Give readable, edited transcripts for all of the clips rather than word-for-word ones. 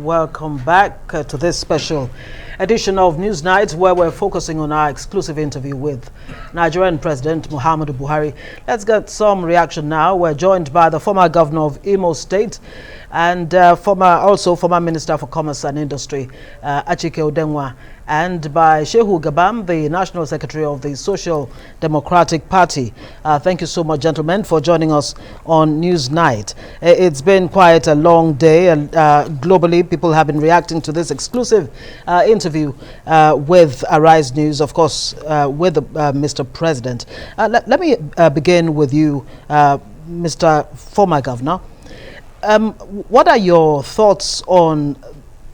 Welcome back to this special edition of News Night, where we're focusing on our exclusive interview with Nigerian President Muhammadu Buhari. Let's get some reaction now. We're joined by the former governor of Imo State and former Minister for Commerce and Industry, Achike Udenwa, and by Shehu Gabam, the National Secretary of the Social Democratic Party. Thank you so much, gentlemen, for joining us on News Night. It's been quite a long day, and globally, people have been reacting to this exclusive interview with Arise News, of course, with Mr. President. Let me begin with you, Mr. Former Governor. What are your thoughts on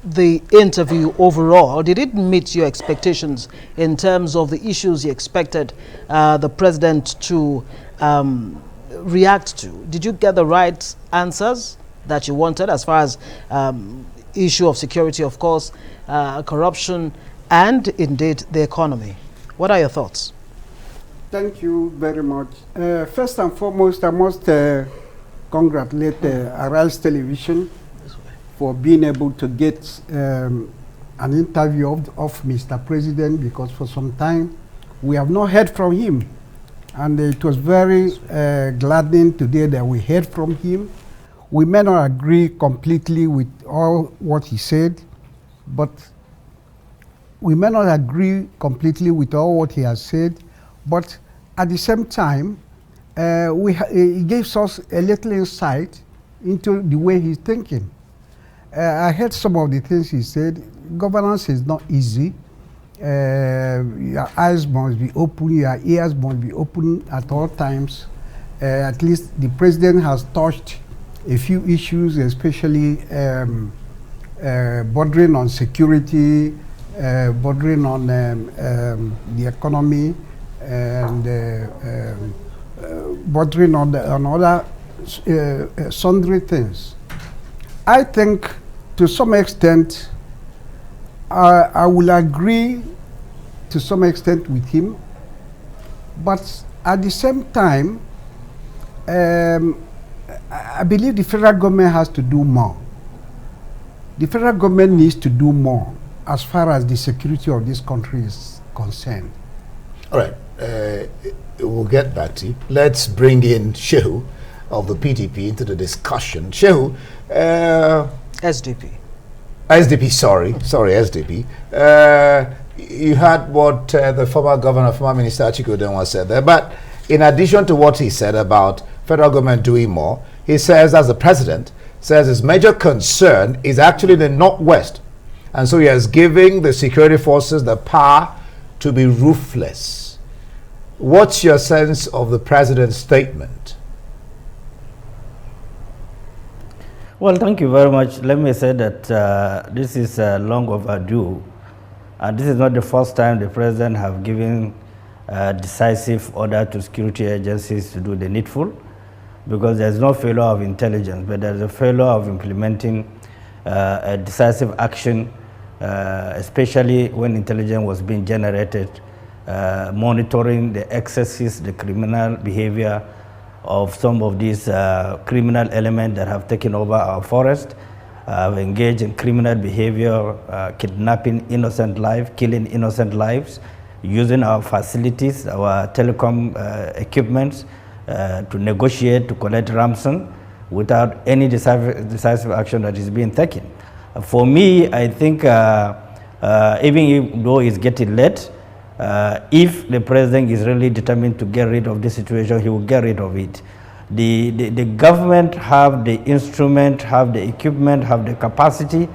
the interview overall? Did it meet your expectations in terms of the issues you expected the president to react to? Did you get the right answers that you wanted as far as issue of security, of course, corruption, and indeed the economy? What are your thoughts? Thank you very much. First and foremost, I must congratulate Arise Television for being able to get an interview of Mr. President, because for some time we have not heard from him. And it was very gladdening today that we heard from him. We may not agree completely with all what he said, but we may not agree completely with all what he has said, but at the same time, he gives us a little insight into the way he's thinking. I heard some of the things he said. Governance is not easy. Your eyes must be open, your ears must be open at all times. At least the president has touched a few issues, especially bordering on security, bordering on the economy, and bordering on other sundry things. I think to some extent I will agree to some extent with him, but at the same time I believe the federal government has to do more. The federal government needs to do more as far as the security of this country is concerned. All right. We'll get back to you. Let's bring in Shehu of the PDP into the discussion. Shehu, SDP. SDP. You heard what the former Minister Achike Udenwa said there, but in addition to what he said about federal government doing more, he says, as the president, says his major concern is actually the Northwest, and so he is giving the security forces the power to be ruthless. What's your sense of the president's statement? Well, thank you very much. Let me say that this is long overdue. And this is not the first time the president have given decisive order to security agencies to do the needful, because there's no failure of intelligence, but there's a failure of implementing a decisive action, especially when intelligence was being generated, monitoring the excesses, the criminal behavior of some of these criminal elements that have taken over our forest, have engaged in criminal behavior, kidnapping innocent lives, killing innocent lives, using our facilities, our telecom equipments to negotiate, to collect ransom without any decisive action that is being taken. For me, I think even though it's getting late, if the president is really determined to get rid of this situation, he will get rid of it. The government have the instrument, have the equipment, have the capacity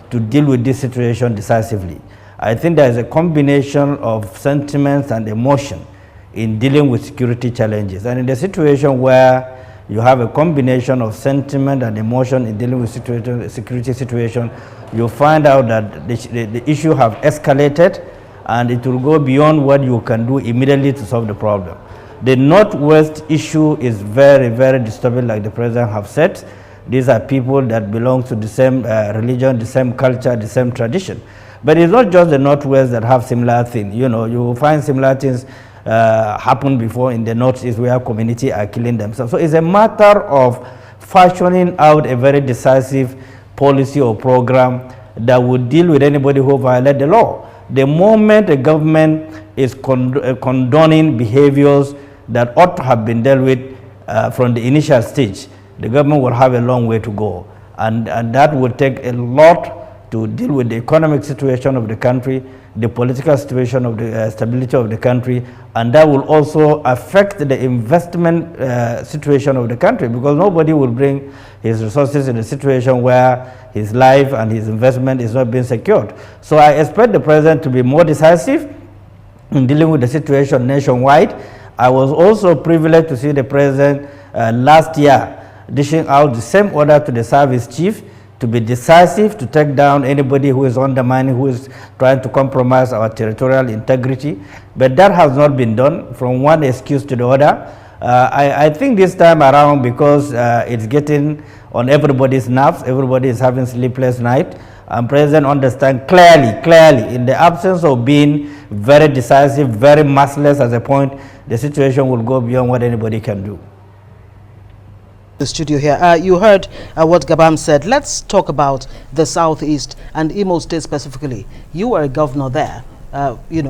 to deal with this situation decisively. I think there is a combination of sentiments and emotion in dealing with security challenges. And in the situation where you have a combination of sentiment and emotion in dealing with security situation, you find out that the issue have escalated, and it will go beyond what you can do immediately to solve the problem. The Northwest issue is very, very disturbing, like the president have said. These are people that belong to the same religion, the same culture, the same tradition. But it's not just the Northwest that have similar things. You know, you will find similar things happen before in the Northeast, where community are killing themselves. So it's a matter of fashioning out a very decisive policy or program that would deal with anybody who violates the law. The moment the government is condoning behaviors that ought to have been dealt with from the initial stage, the government will have a long way to go. And that will take a lot to deal with the economic situation of the country, the political situation of the stability of the country, and that will also affect the investment situation of the country, because nobody will bring his resources in a situation where his life and his investment is not being secured. So I expect the president to be more decisive in dealing with the situation nationwide. I was also privileged to see the president last year dishing out the same order to the service chief to be decisive, to take down anybody who is undermining, who is trying to compromise our territorial integrity. But that has not been done, from one excuse to the other. I think this time around, because it's getting on everybody's nerves, everybody is having sleepless night, and President understands clearly, in the absence of being very decisive, very merciless at a point, the situation will go beyond what anybody can do. The studio here. You heard what Gabam said. Let's talk about the Southeast and Imo State specifically. You were a governor there,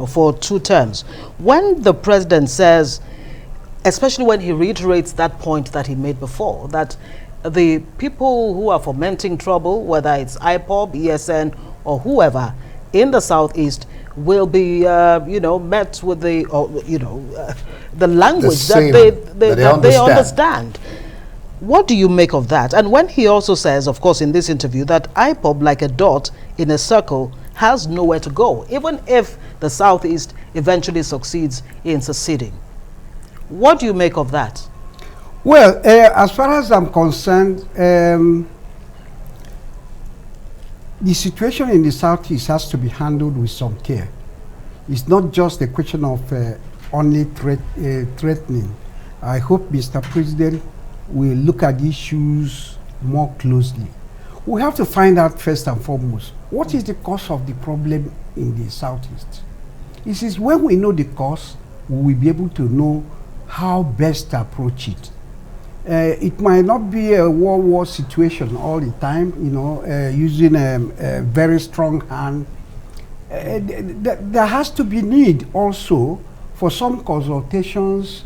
for 2 terms. When the president says, especially when he reiterates that point that he made before, that the people who are fomenting trouble, whether it's IPOB, ESN, or whoever in the Southeast, will be, met with the, the language that they understand. What do you make of that? And when he also says, of course, in this interview, that IPOB, like a dot in a circle, has nowhere to go, even if the Southeast eventually succeeds in seceding. What do you make of that? Well, as far as I'm concerned, the situation in the Southeast has to be handled with some care. It's not just a question of only threatening. I hope Mr. President will look at issues more closely. We have to find out first and foremost, what is the cause of the problem in the Southeast? It is when we know the cause, we will be able to know how best to approach it. It might not be a war situation all the time, using a very strong hand. There has to be need also for some consultations,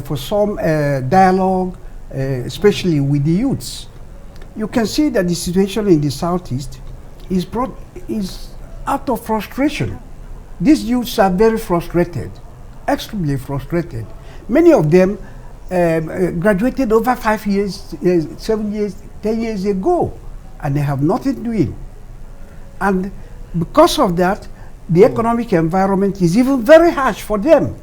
for some dialogue, especially with the youths. You can see that the situation in the Southeast is out of frustration. These youths are very frustrated, extremely frustrated. Many of them graduated over 5 years, 7 years, 10 years ago, and they have nothing doing. And because of that, the economic environment is even very harsh for them.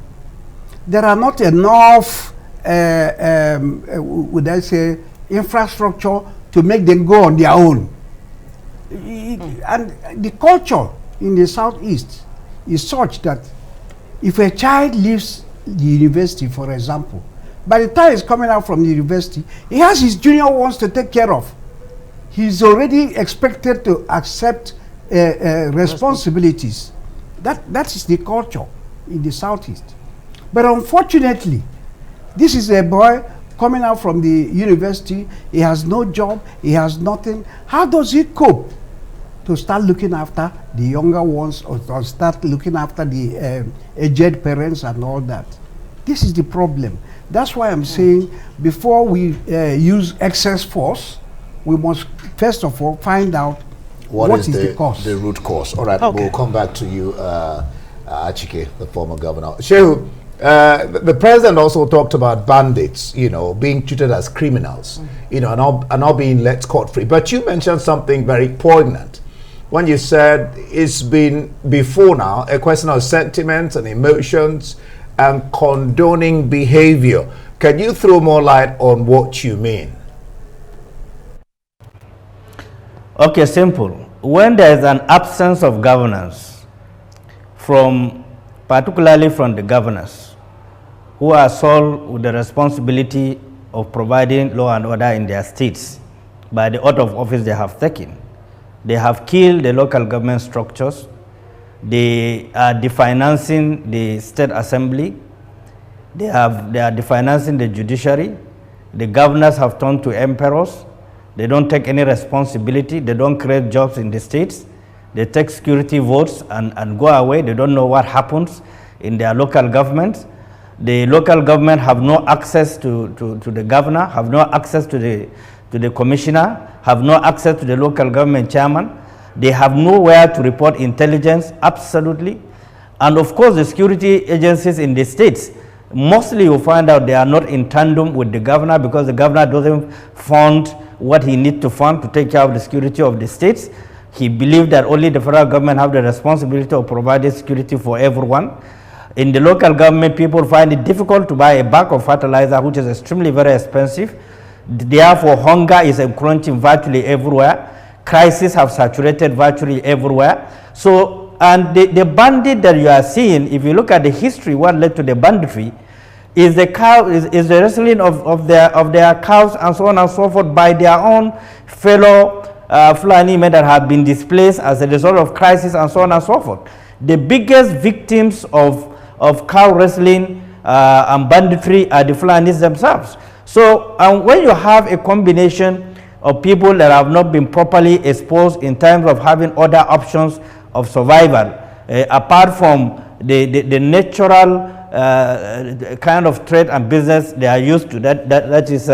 There are not enough would I say, infrastructure to make them go on their own. And the culture in the Southeast is such that if a child leaves the university, for example, by the time he's coming out from the university, he has his junior ones to take care of. He's already expected to accept responsibilities. That is the culture in the Southeast. But unfortunately, this is a boy coming out from the university. He has no job. He has nothing. How does he cope to start looking after the younger ones, or start looking after the aged parents and all that? This is the problem. That's why I'm saying, before we use excess force, we must first of all find out what is the cause. The root cause. All right, okay. We'll come back to you, Achike, the former governor. Shehu, the president also talked about bandits, being treated as criminals, and not being let scot-free. But you mentioned something very poignant when you said it's been before now a question of sentiments and emotions and condoning behavior. Can you throw more light on what you mean? Okay, simple. When there is an absence of governance, particularly from the governors, who are sole with the responsibility of providing law and order in their states by the oath of office they have taken, they have killed the local government structures. They are definancing the state assembly. They are definancing the judiciary. The governors have turned to emperors. They don't take any responsibility. They don't create jobs in the states. They take security votes and go away. They don't know what happens in their local governments. The local government have no access to the governor, have no access to the commissioner, have no access to the local government chairman. They have nowhere to report intelligence, absolutely. And of course, the security agencies in the states, mostly you find out they are not in tandem with the governor, because the governor doesn't fund what he needs to fund to take care of the security of the states. He believed that only the federal government have the responsibility of providing security for everyone. In the local government, people find it difficult to buy a bag of fertilizer, which is extremely very expensive. Therefore, hunger is encroaching virtually everywhere. Crises have saturated virtually everywhere. So, and the bandit that you are seeing, if you look at the history, what led to the banditry, is the the wrestling of their cows and so on and so forth by their own fellow Fulani men that have been displaced as a result of crisis and so on and so forth. The biggest victims of cow wrestling and banditry are the Fulanis themselves. So when you have a combination of people that have not been properly exposed in terms of having other options of survival, apart from the natural kind of trade and business they are used to, that is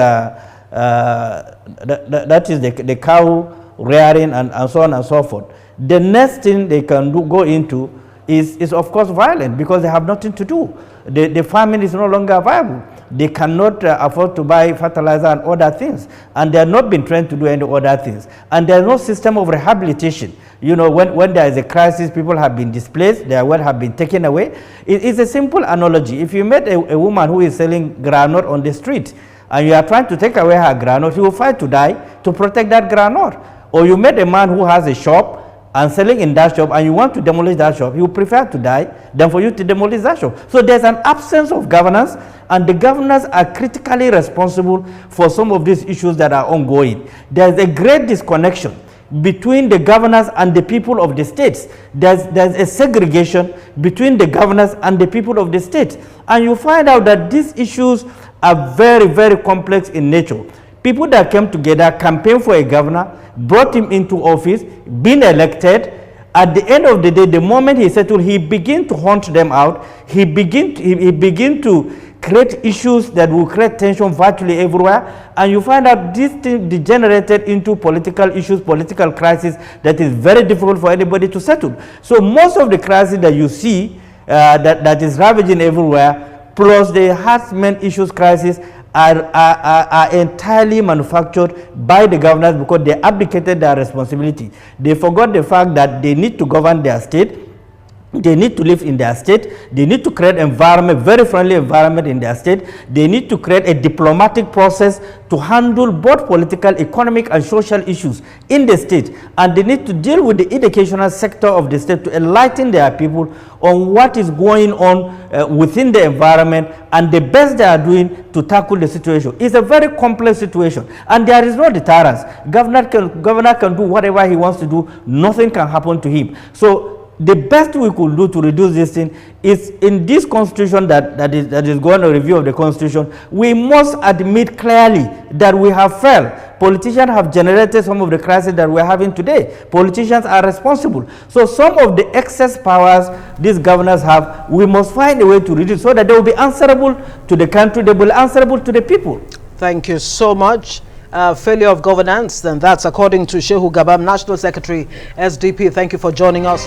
the cow rearing and so on and so forth. The next thing they can go into is of course violent, because they have nothing to do. The farming is no longer viable. They cannot afford to buy fertilizer and other things, and they have not been trained to do any other things. And there is no system of rehabilitation. You know, when there is a crisis, people have been displaced, their wealth have been taken away. It's a simple analogy. If you met a woman who is selling granite on the street, and you are trying to take away her granite, he will fight to die to protect that granite. Or you met a man who has a shop and selling in that shop, and you want to demolish that shop, you prefer to die than for you to demolish that shop. So there's an absence of governance, and the governors are critically responsible for some of these issues that are ongoing. There's a great disconnection between the governors and the people of the states. There's a segregation between the governors and the people of the states. And you find out that these issues are very, very complex in nature. People that came together, campaigned for a governor, brought him into office, been elected. At the end of the day, the moment he settled, he began to hunt them out. He began to create issues that will create tension virtually everywhere. And you find out this thing degenerated into political issues, political crisis that is very difficult for anybody to settle. So most of the crises that you see that is ravaging everywhere, plus the harassment issues crisis, are entirely manufactured by the governors, because they abdicated their responsibility. They forgot the fact that they need to govern their state. They need to live in their state. They need to create environment, very friendly environment in their state. They need to create a diplomatic process to handle both political, economic, and social issues in the state. And they need to deal with the educational sector of the state to enlighten their people on what is going on within the environment and the best they are doing to tackle the situation. It's a very complex situation, and there is no deterrence. Governor can do whatever he wants to do. Nothing can happen to him. So the best we could do to reduce this thing is, in this constitution that is going to review of the constitution, we must admit clearly that we have failed. Politicians have generated some of the crises that we're having today. Politicians are responsible. So some of the excess powers these governors have, we must find a way to reduce so that they will be answerable to the country, they will be answerable to the people. Thank you so much. Failure of governance, then that's according to Shehu Gabam, National Secretary, SDP. Thank you for joining us.